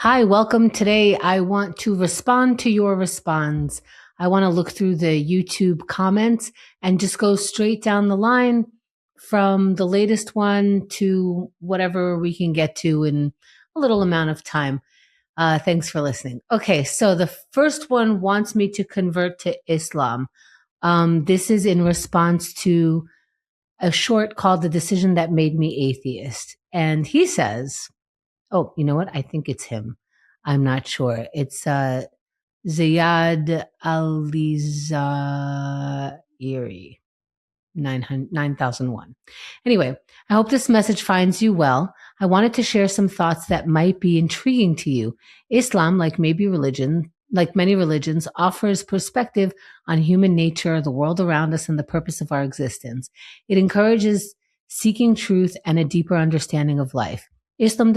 Hi, welcome. Today, I want to respond to your response. I want to look through the YouTube comments and just go straight down the line from the latest one to whatever we can get to in a little amount of time. Thanks for listening. Okay, so the first one wants me to convert to Islam. This is in response to a short called The Decision That Made Me Atheist. And he says, oh, you know what? I think it's him. I'm not sure. It's Zayad Alizairi, 9001. Anyway, I hope this message finds you well. I wanted to share some thoughts that might be intriguing to you. Islam, like many religions, offers perspective on human nature, the world around us, and the purpose of our existence. It encourages seeking truth and a deeper understanding of life. Islam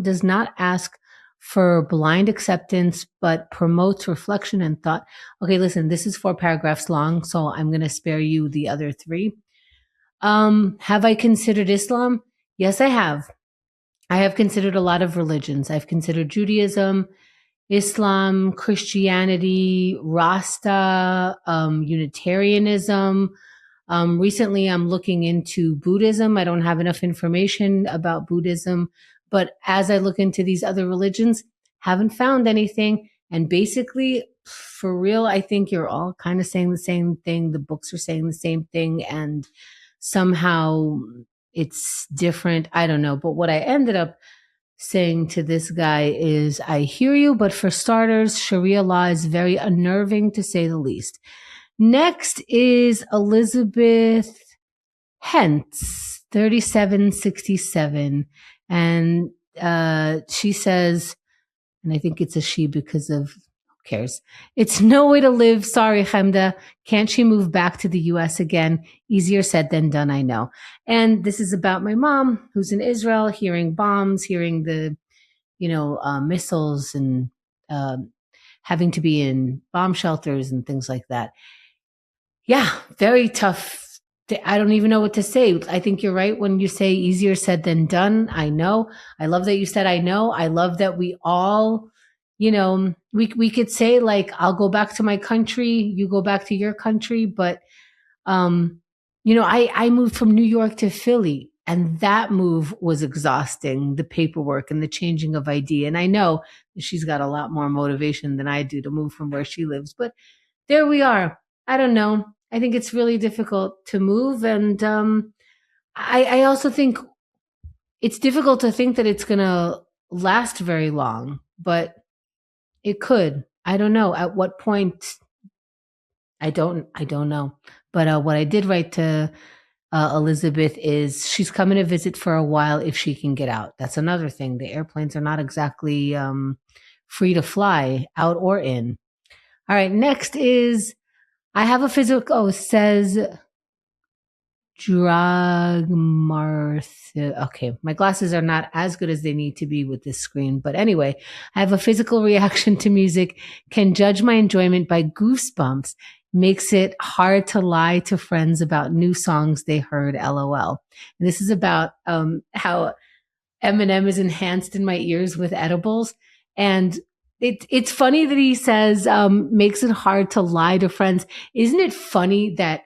does not ask for blind acceptance, but promotes reflection and thought. Okay, listen, this is 4 paragraphs long, so I'm going to spare you the other 3. Have I considered Islam? Yes, I have. I have considered a lot of religions. I've considered Judaism, Islam, Christianity, Rasta, Unitarianism. Recently, I'm looking into Buddhism. I don't have enough information about Buddhism, but as I look into these other religions, haven't found anything. And basically, for real, I think you're all kind of saying the same thing. The books are saying the same thing, and somehow it's different. I don't know. But what I ended up saying to this guy is, I hear you, but for starters, Sharia law is very unnerving to say the least. Next is Elizabeth Hentz, 3767. And she says, and I think it's a she because of, who cares? It's no way to live. Sorry, Chemda. Can't she move back to the US again? Easier said than done, I know. And this is about my mom, who's in Israel, hearing bombs, hearing the, missiles and having to be in bomb shelters and things like that. Yeah, very tough. I don't even know what to say. I think you're right when you say easier said than done. I know. I love that you said I know. I love that we all, we could say like, I'll go back to my country, you go back to your country. But, I moved from New York to Philly, and that move was exhausting, the paperwork and the changing of ID. And I know she's got a lot more motivation than I do to move from where she lives. But there we are. I don't know. I think it's really difficult to move. And I also think it's difficult to think that it's going to last very long, but it could. I don't know. At what point? I don't know. But what I did write to Elizabeth is she's coming to visit for a while if she can get out. That's another thing. The airplanes are not exactly free to fly out or in. All right. Next is I have a physical, says Dragmarth. Okay, my glasses are not as good as they need to be with this screen. But anyway, I have a physical reaction to music, can judge my enjoyment by goosebumps, makes it hard to lie to friends about new songs they heard, LOL. And this is about how Eminem is enhanced in my ears with edibles. And it's funny that he says, makes it hard to lie to friends. Isn't it funny that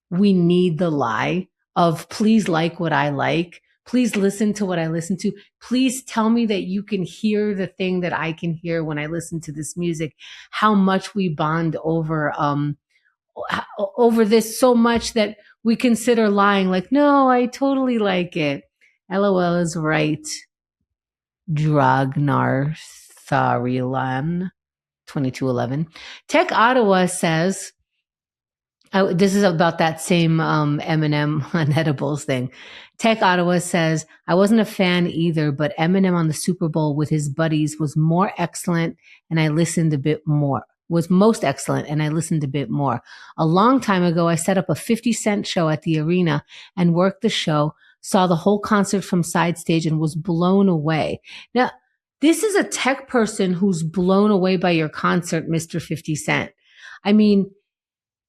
we need the lie of please like what I like? Please listen to what I listen to. Please tell me that you can hear the thing that I can hear when I listen to this music. How much we bond over this so much that we consider lying. Like, no, I totally like it. LOL is right. Dragnartharilan 2211. Tech Ottawa says, this is about that same Eminem on edibles thing. Tech Ottawa says, I wasn't a fan either, but Eminem on the Super Bowl with his buddies was more excellent, and I listened a bit more. Was most excellent, and I listened a bit more. A long time ago, I set up a 50-cent show at the arena and worked the show, saw the whole concert from side stage, and was blown away. Now, this is a tech person who's blown away by your concert, Mr. 50 Cent. I mean,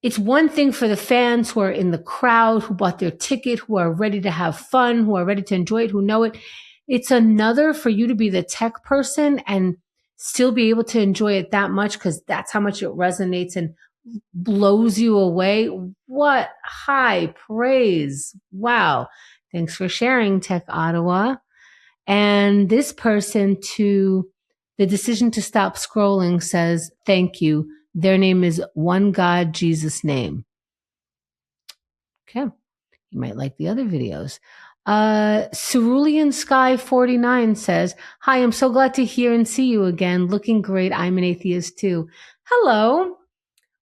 it's one thing for the fans who are in the crowd, who bought their ticket, who are ready to have fun, who are ready to enjoy it, who know it. it's another for you to be the tech person and still be able to enjoy it that much because that's how much it resonates and blows you away. What high praise. Wow. Thanks for sharing, Tech Ottawa. And this person to the decision to stop scrolling says, thank you. Their name is One God, Jesus Name. Okay. You might like the other videos. Cerulean Sky 49 says, hi, I'm so glad to hear and see you again. Looking great. I'm an atheist too. Hello.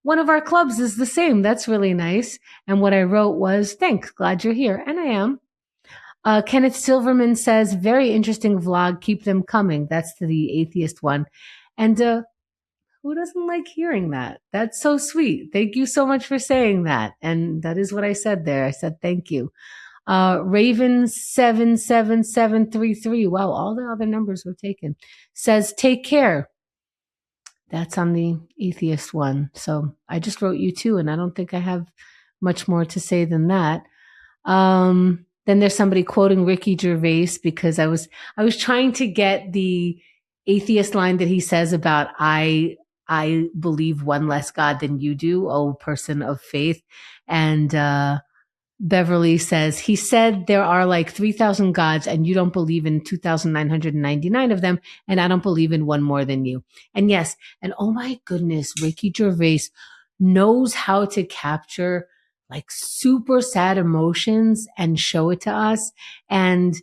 One of our clubs is the same. That's really nice. And what I wrote was, thanks. Glad you're here. And I am. Kenneth Silverman says, very interesting vlog. Keep them coming. That's to the Atheist One. And who doesn't like hearing that? That's so sweet. Thank you so much for saying that. And that is what I said there. I said, thank you. Raven 77733. Wow, all the other numbers were taken. Says, take care. That's on the Atheist One. So I just wrote you too, and I don't think I have much more to say than that. Then there's somebody quoting Ricky Gervais because I was trying to get the atheist line that he says about I believe one less God than you do, oh person of faith. And Beverly says, he said there are like 3,000 gods and you don't believe in 2,999 of them. And I don't believe in one more than you. And yes. And oh my goodness, Ricky Gervais knows how to capture like super sad emotions and show it to us. And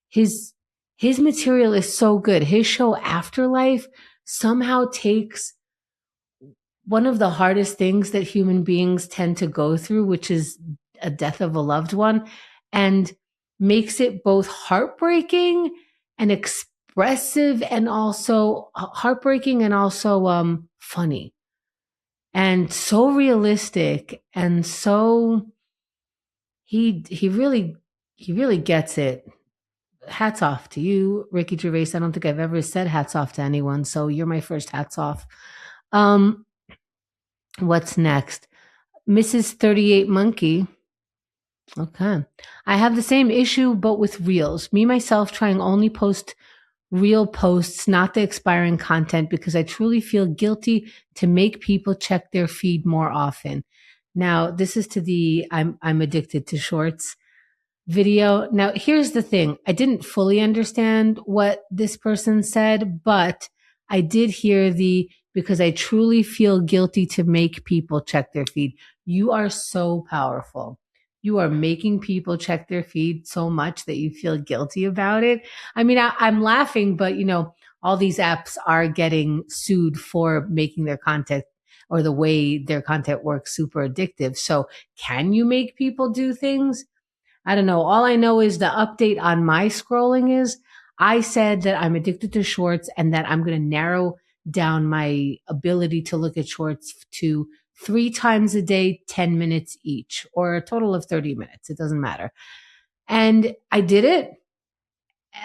his material is so good. His show Afterlife somehow takes one of the hardest things that human beings tend to go through, which is a death of a loved one, and makes it both heartbreaking and expressive and also heartbreaking and also funny and so realistic. And so he really gets it. Hats off to you, Ricky Gervais. I don't think I've ever said hats off to anyone. So you're my first hats off. What's next? Mrs. 38 Monkey. Okay. I have the same issue, but with reels. Me, myself, trying only post real posts, not the expiring content, because I truly feel guilty to make people check their feed more often. Now, this is to the I'm addicted to shorts video. Now, here's the thing. I didn't fully understand what this person said, but I did hear because I truly feel guilty to make people check their feed. You are so powerful. You are making people check their feed so much that you feel guilty about it. I mean, I'm laughing, but all these apps are getting sued for making their content or the way their content works super addictive. So can you make people do things? I don't know. All I know is the update on my scrolling is I said that I'm addicted to shorts and that I'm going to narrow down my ability to look at shorts to 3 times a day, 10 minutes each, or a total of 30 minutes. It doesn't matter. And I did it.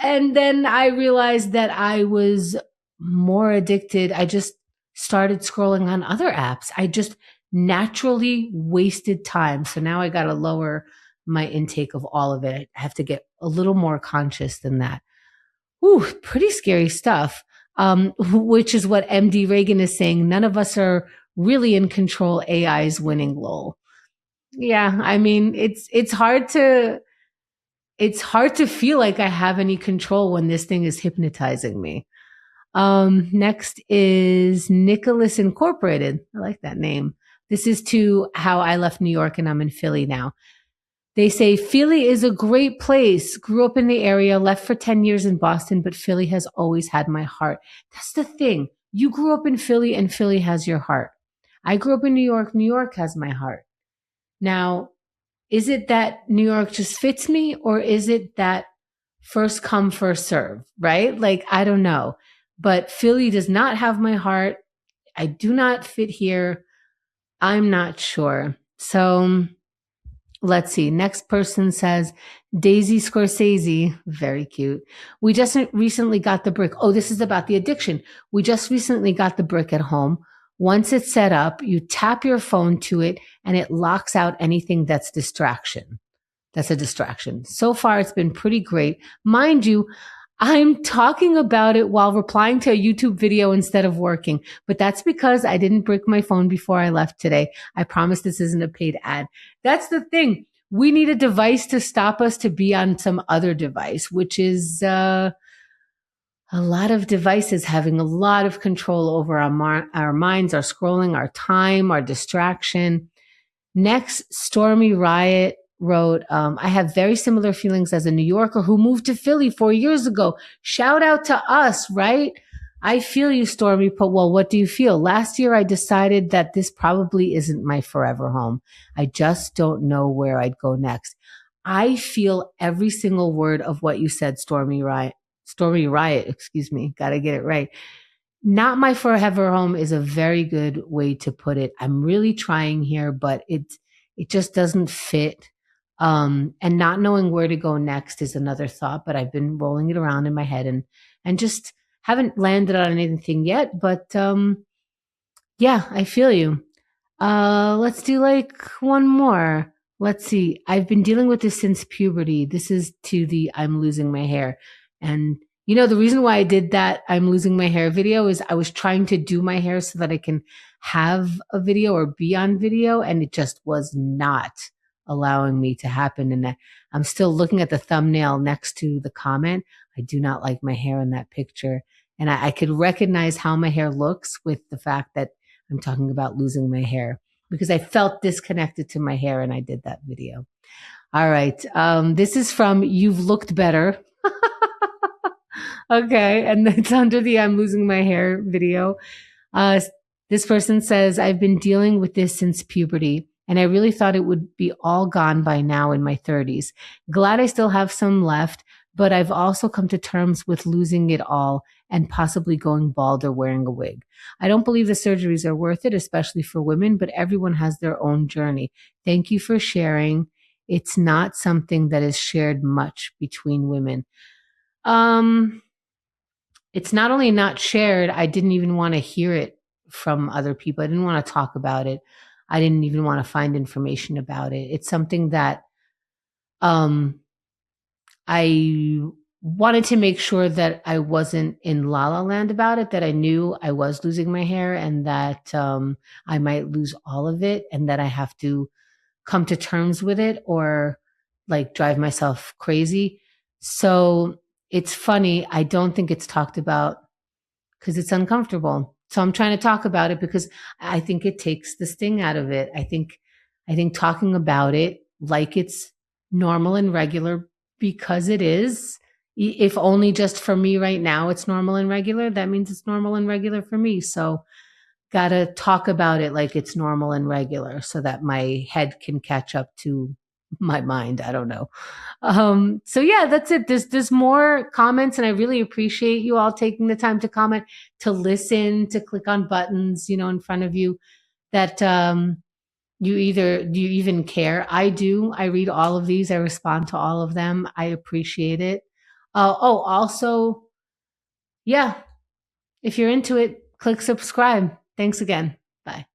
And then I realized that I was more addicted. I just started scrolling on other apps. I just naturally wasted time. So now I got to lower my intake of all of it. I have to get a little more conscious than that. Ooh, pretty scary stuff. Which is what MD Reagan is saying. None of us are really in control. AI is winning, lol. Yeah, I mean, it's hard to feel like I have any control when this thing is hypnotizing me. Next is Nicholas Incorporated. I like that name. This is to how I left New York and I'm in Philly now. They say, Philly is a great place. Grew up in the area, left for 10 years in Boston, but Philly has always had my heart. That's the thing. You grew up in Philly and Philly has your heart. I grew up in New York. New York has my heart. Now, is it that New York just fits me, or is it that first come, first serve, right? Like, I don't know. But Philly does not have my heart. I do not fit here. I'm not sure. So let's see. Next person says, Daisy Scorsese. Very cute. We just recently got the brick. Oh, this is about the addiction. We just recently got the brick at home. Once it's set up, you tap your phone to it and it locks out anything that's distraction. That's a distraction. So far, it's been pretty great. Mind you, I'm talking about it while replying to a YouTube video instead of working, but that's because I didn't break my phone before I left today. I promise this isn't a paid ad. That's the thing. We need a device to stop us to be on some other device, which is a lot of devices having a lot of control over our minds, our scrolling, our time, our distraction. Next, Stormy Riot wrote, I have very similar feelings as a New Yorker who moved to Philly 4 years ago. Shout out to us, right? I feel you, Stormy, but well, what do you feel? Last year, I decided that this probably isn't my forever home. I just don't know where I'd go next. I feel every single word of what you said, Stormy Riot. Stormy Riot, excuse me. Got to get it right. Not my forever home is a very good way to put it. I'm really trying here, but it just doesn't fit. And not knowing where to go next is another thought, but I've been rolling it around in my head and just haven't landed on anything yet. But yeah, I feel you. Let's do like one more. Let's see. I've been dealing with this since puberty. This is to the I'm losing my hair. And the reason why I did that I'm losing my hair video is I was trying to do my hair so that I can have a video or be on video, and it just was not allowing me to happen. And I'm still looking at the thumbnail next to the comment. I do not like my hair in that picture. And I could recognize how my hair looks with the fact that I'm talking about losing my hair because I felt disconnected to my hair and I did that video. All right. This is from You've Looked Better. Okay. And it's under the I'm losing my hair video. This person says, I've been dealing with this since puberty and I really thought it would be all gone by now in my 30s. Glad I still have some left, but I've also come to terms with losing it all and possibly going bald or wearing a wig. I don't believe the surgeries are worth it, especially for women, but everyone has their own journey. Thank you for sharing. It's not something that is shared much between women. It's not only not shared, I didn't even want to hear it from other people. I didn't want to talk about it. I didn't even want to find information about it. It's something that I wanted to make sure that I wasn't in la la land about it, that I knew I was losing my hair and that I might lose all of it and that I have to come to terms with it or like drive myself crazy. So it's funny. I don't think it's talked about because it's uncomfortable. So I'm trying to talk about it because I think it takes the sting out of it. I think talking about it like it's normal and regular because it is. If only just for me right now it's normal and regular, that means it's normal and regular for me. So gotta talk about it like it's normal and regular so that my head can catch up to my mind. I don't know. So yeah, that's it. There's more comments and I really appreciate you all taking the time to comment, to listen, to click on buttons, in front of you that you even care. I do. I read all of these. I respond to all of them. I appreciate it. Also, yeah, if you're into it, click subscribe. Thanks again. Bye.